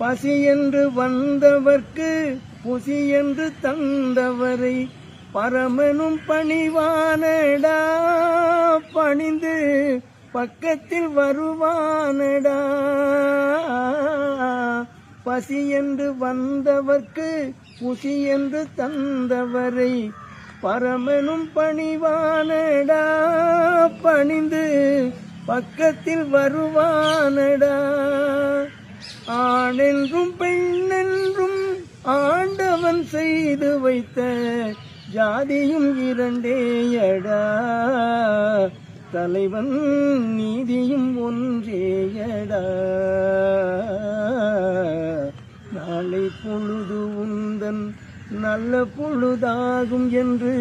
பசி என்று வந்தவர்க்கு புசி என்று தந்தவரை பரமனும் பணிவானடா, பணிந்து பக்கத்தில் வருவானடா. பசி என்று வந்தவர்க்கு புசி என்று தந்தவரை பரமனும் பணிவானடா, பணிந்து பக்கத்தில் வருவானடா. ஆணென்றும் பெண்ணென்றும் ஆண்டவன் செய்து வைத்த ஜாதியும் இரண்டேயடா, தலைவன் நீதியும் ஒன்றேயடா. நாளை பொழுது உந்தன் நல்ல பொழுதாகும் என்று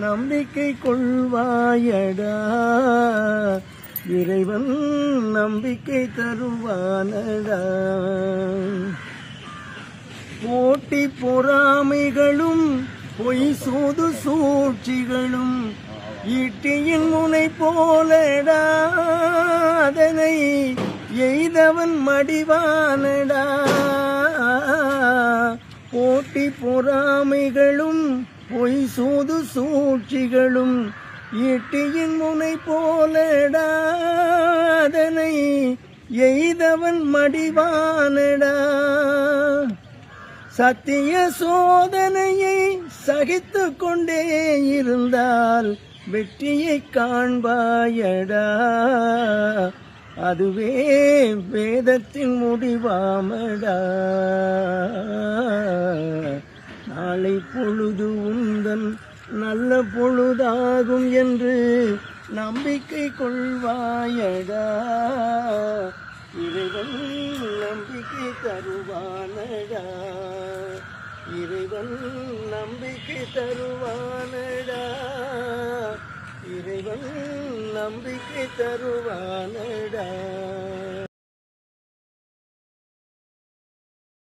நம்பிக்கை கொள்வாயடா, இறைவன் நம்பிக்கை தருவானடா. போட்டி பொறாமைகளும் பொய் சூது சூழ்ச்சிகளும் ஈட்டியின் முனை போலடா, அதனை எய்தவன் மடிவானடா. போட்டி பொறாமைகளும் பொய் சூது சூழ்ச்சிகளும் ஈட்டியின் முனை போலடா, அதனை எய்தவன் மடிவானடா. சத்திய சோதனையை சகித்து கொண்டே இருந்தால் வெற்றியை காண்பாயடா, அதுவே வேதத்தின் முடிவாமடா. நாளை பொழுது உந்தன் நல்ல பொழுதாகும் என்று நம்பிக்கை கொள்வாயடா, இறைவன் நம்பிக்கை தருவானடா, இறைவன் நம்பிக்கை தருவானடா, இறைவன் நம்பிக்கை தருவானடா.